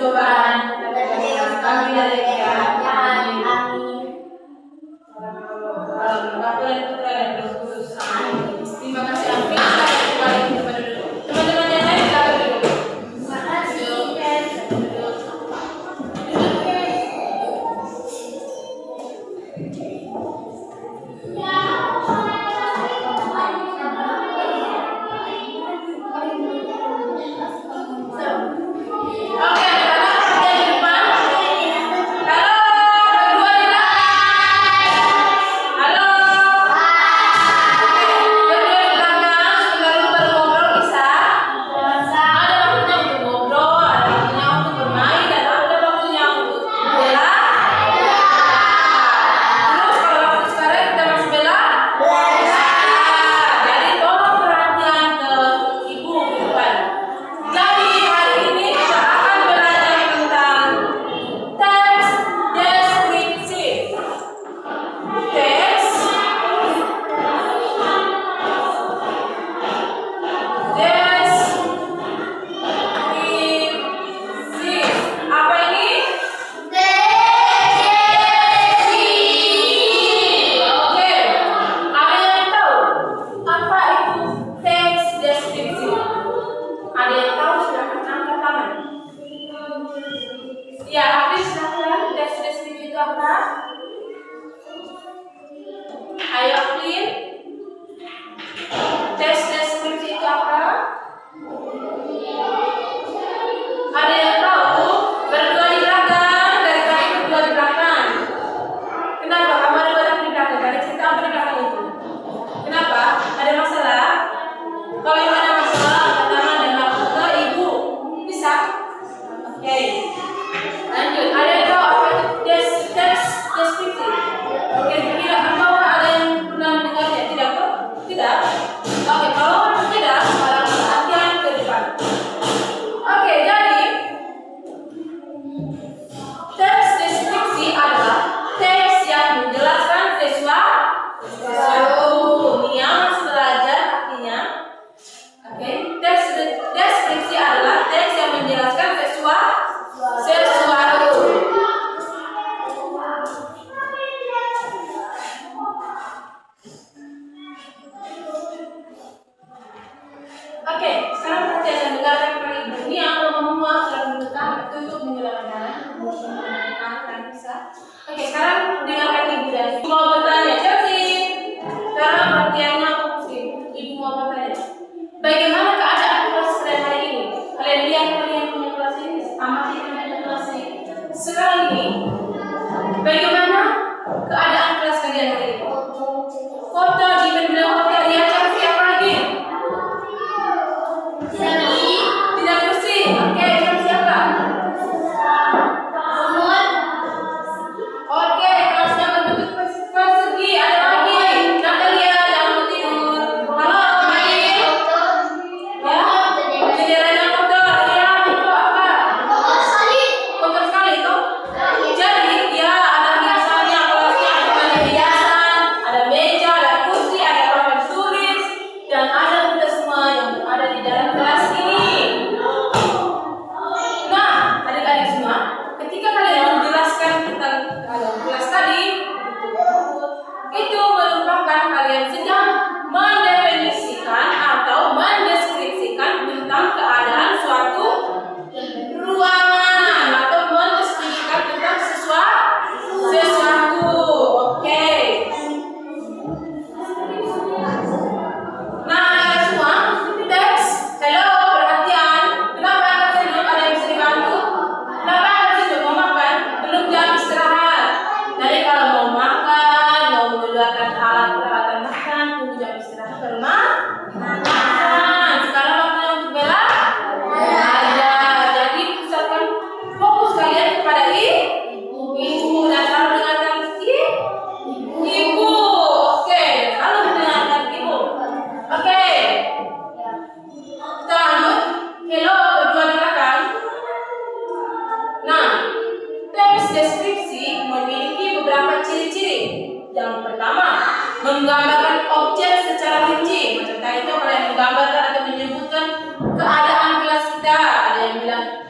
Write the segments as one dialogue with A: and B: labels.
A: percobaan, kami dari Amin. Bapa dan Putra dan Roh Kudus. Amin. Terima kasih Amin. Kita kembali kepada duduk. Teman-teman yang lain silakan duduk.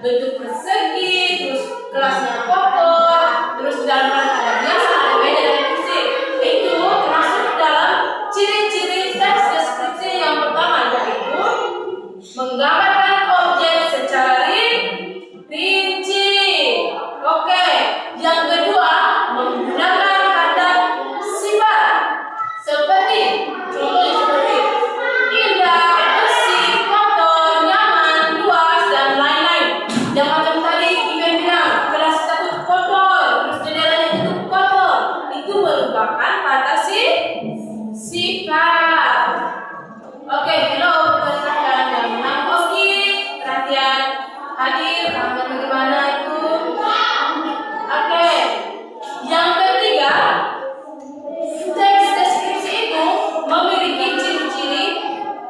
B: bentuk
A: persegi, terus kelasnya kotor, terus di dalam kelas ada biasa, ada meja dan kursi. Itu termasuk dalam ciri-ciri teks deskripsi yang pertama, yaitu menggambarkan objek secara rinci. Oke, yang kedua menggunakan kata sifat seperti contohnya seperti indah, bersih, kotor, nyaman, luas dan lain-lain. Yang macam tadi Iben bilang kelas satu kotor, terus jendelanya itu kotor. Itu merupakan kata sifat. Oke, hello perhatian yang menang hoki, perhatian hadir, tangan bagaimana itu. Oke, yang ketiga, teks deskripsi itu memiliki ciri-ciri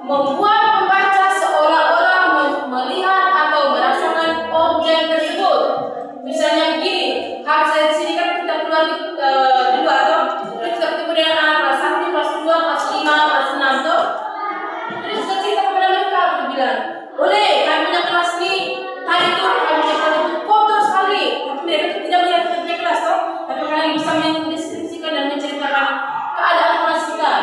A: membuat pembaca seolah-olah melihat atau merasakan objek tersebut. Misalnya begini, harus dari sini kan kita keluar dulu atau kita ketemu dengan anak kelas 1, kelas 2, kelas 5, kelas 6 tuh. Terus kita cerita kepada mereka, kita bilang, boleh kami punya kelas ini, tadi tuh kami punya kelas itu kotor sekali. Tapi mereka tuh tidak melihat kita punya kelas toh, tapi kalian bisa mendeskripsikan dan menceritakan keadaan kelas kita.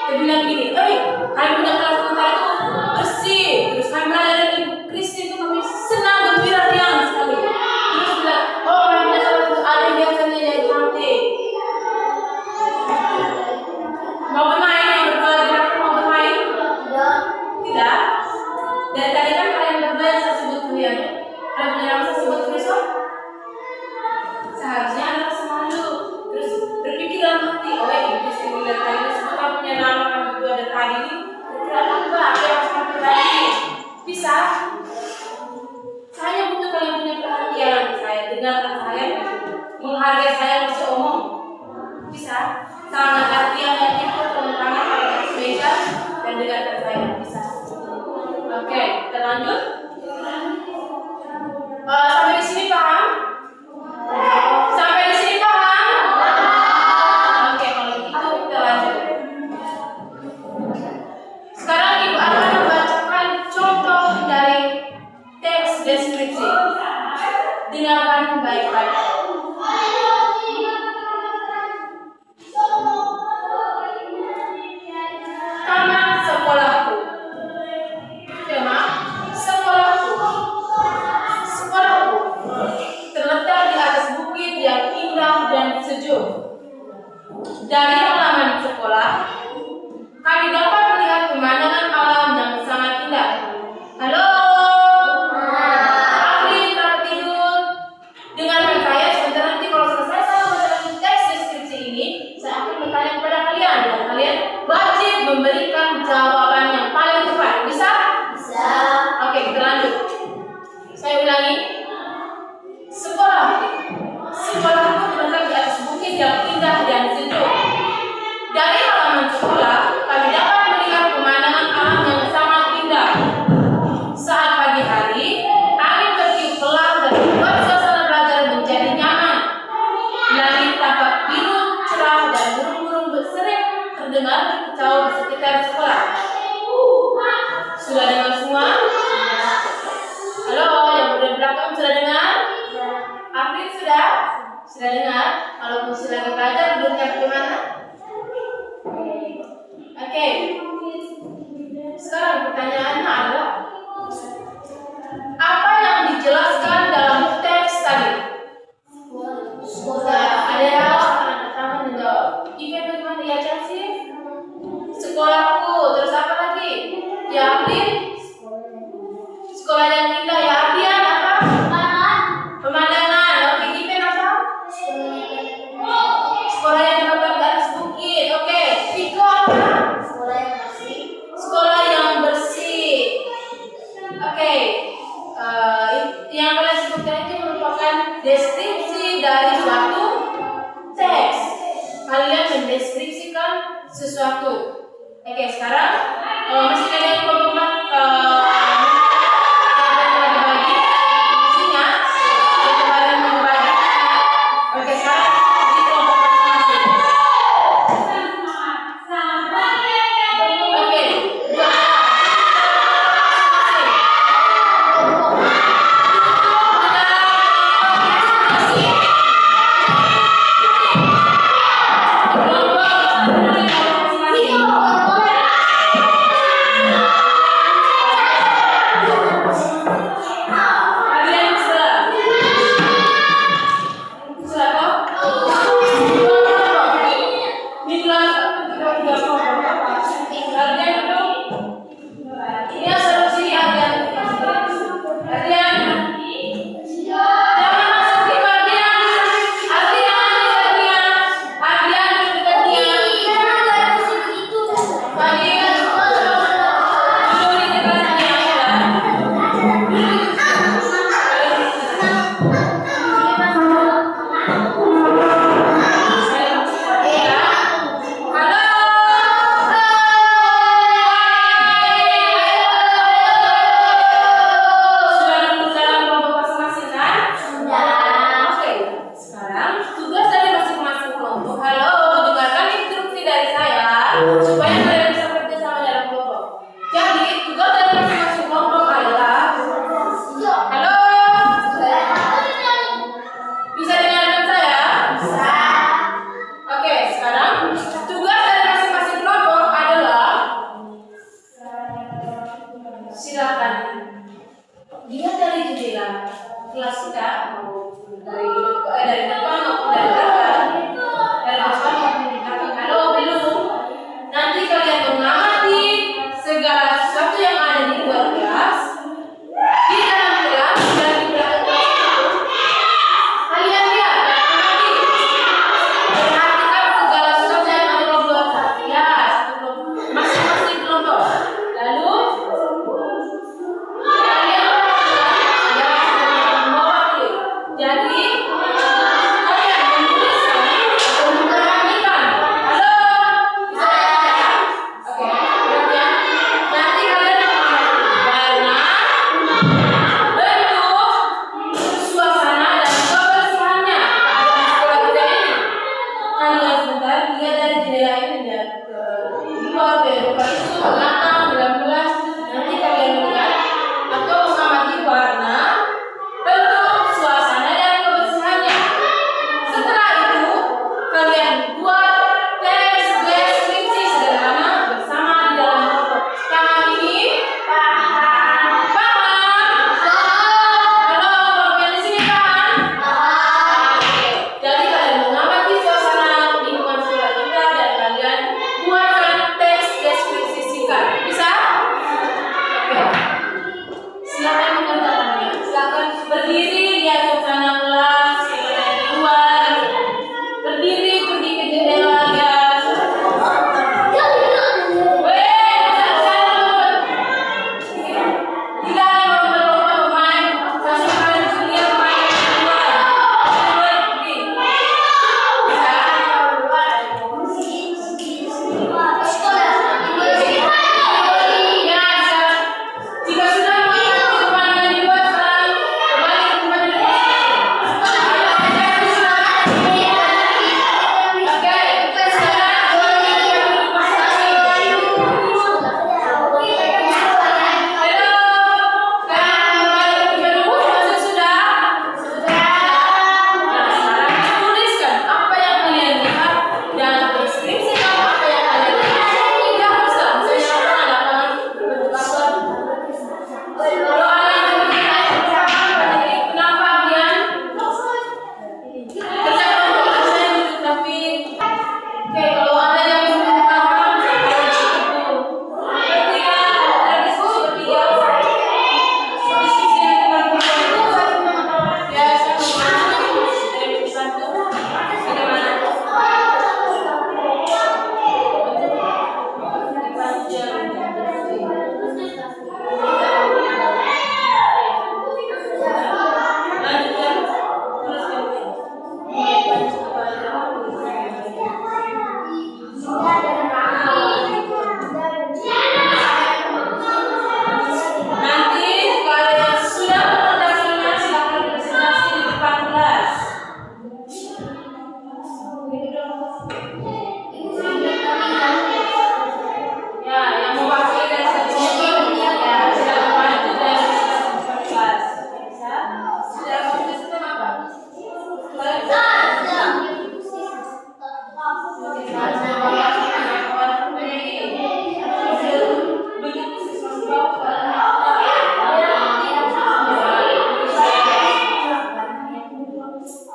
A: Kita bilang gini, kami punya kelas itu tadi tuh bersih, terus kami belajar dari Ibu Kristi itu kami senang, gembira, riang sekali. Terus bilang, kami punya kelas itu ada yang biasanya yang cantik. Mau bermain yang berdua di mau bermain? Tidak. Dari tadi kan kalian berdua yang saya sebut kalian. Kalian punya nama saya sebut besok? Seharusnya anak semalu. Terus berpikir dalam hati, Ibu Kristi melihat tadi sebut kamu punya nama kami berdua dari tadi ini. Berapa apa yang sampai tadi? Bisa? Saya butuh kalian punya perhatian. Saya dengarkan saya, menghargai saya masih omong. Bisa? Tangan artian yang itu tangan pada meja dan dengarkan saya. Bisa? Oke, kita lanjut. Sampai di sini paham? Sampai di sini paham? Oke, kalau begitu kita lanjut. Sekarang Ibu akan membacakan contoh dari teks deskripsi. Dengarkan baik-baik. Taman sekolahku. Tema sekolahku. Sekolahku terletak di atas bukit yang indah dan sejuk. Dari halaman sekolah, kami dapat melihat pemandangan alam yang sangat indah. Halo, Afrin, selamat tidur. Dengarkan saya sebentar, nanti kalau selesai saya membacakan teks deskripsi ini, saya akan bertanya kepada kalian dan kalian wajib memberikan jawaban yang paling tepat. Bisa? Bisa. Oke, kita lanjut. Saya ulangi. Sekolah. Sekolahku terletak di atas bukit yang indah dan sejuk. Dari halaman sekolah, kami dapat melihat pemandangan alam yang sangat indah. Saat pagi hari, angin bertiup pelan dan membuat suasana belajar menjadi nyaman. Langit tampak biru cerah dan burung-burung bersering terdengar berkicau di sekitar sekolah. Sudah dengar semua? Halo, yang berada di belakang sudah dengar? Afrin sudah? Sudah dengar? Kalau masih lagi belajar, duduknya bagaimana? Oke. Sekarang pertanyaannya adalah, apa yang dijelaskan dalam teks tadi? Ada yang tangan menjawab. Iben bagaimana ya Chelsea? Sekolahku. Terus apa lagi? Ya Afrin? Sekolah yang indah. Ya Ardian apa? Pemandangan. Oke, Iben apa? Sekolah yang terletak di atas bukit. Oke, Viko apa? Sekolah yang bersih. Oke, yang kalian sebutkan itu merupakan deskripsi dari suatu teks. Kalian mendeskripsikan sesuatu. Oke, sekarang masih ada yang belum berbagi? Ingat, yang kemarin berbagi. Oke, sekarang di kelompok masing-masing. Oke, dua. Masing-masing.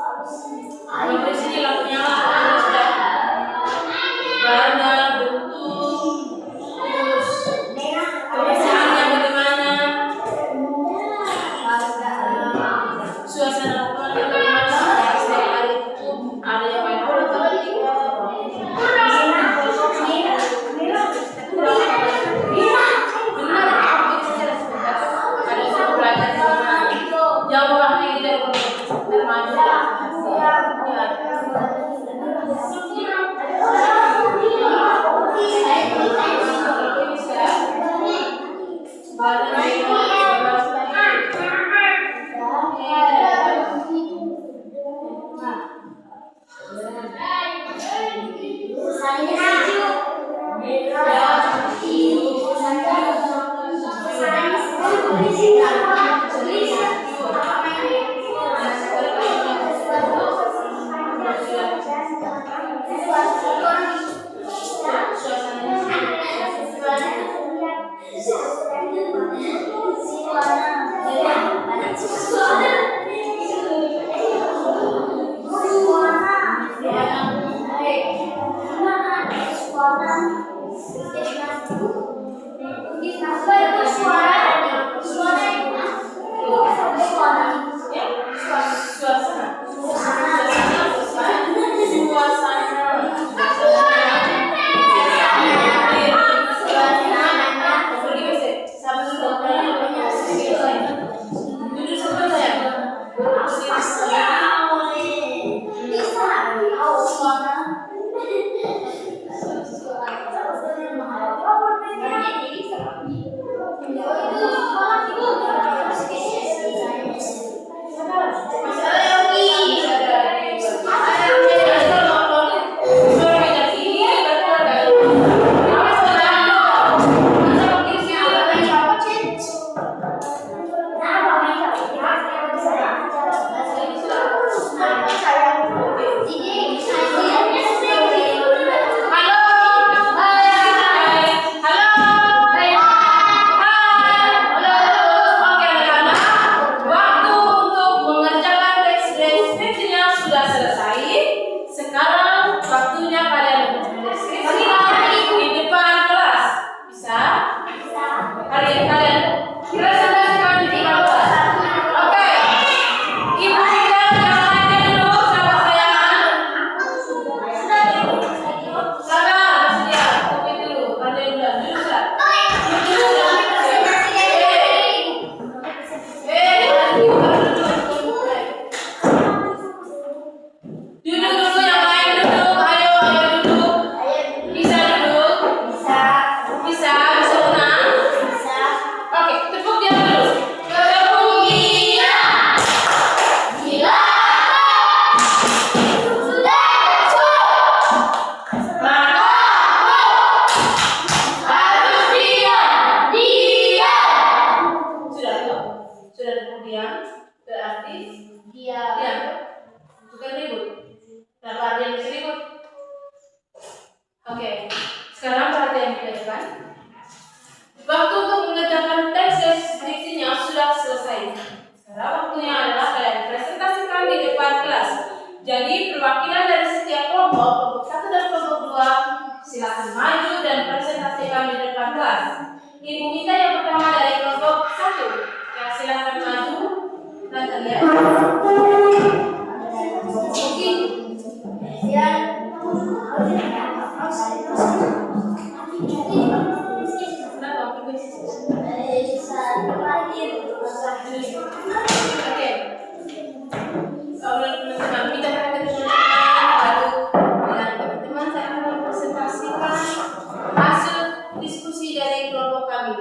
A: Di sini lampunya nyala, sudah. Warna, bentuk, terus kebersihannya bagaimana, suasana ruangannya bagaimana, setiap hari itu ada yang main bola atau tidak. Ada yang belajar jauh lagi tidak termaju. Silakan maju dan presentasikan di depan kelas. Ibu minta yang pertama dari kelompok 1. Ya, silakan maju dan terlihat. Hasil diskusi dari kelompok kami.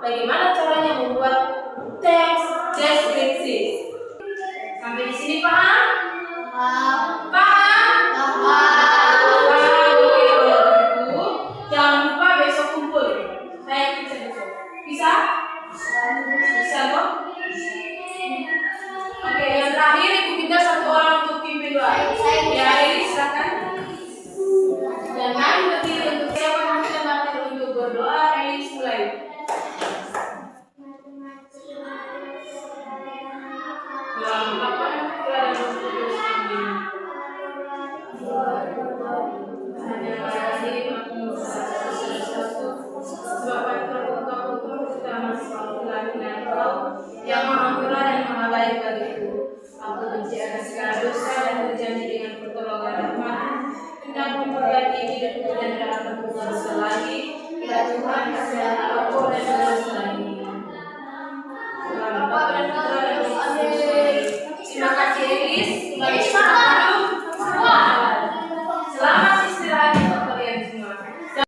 A: bagaimana caranya membuat teks deskripsi. Sampai di sini paham? Paham? Oke, kalau begitu jangan lupa besok kumpul. Saya bisa besok. Bisa?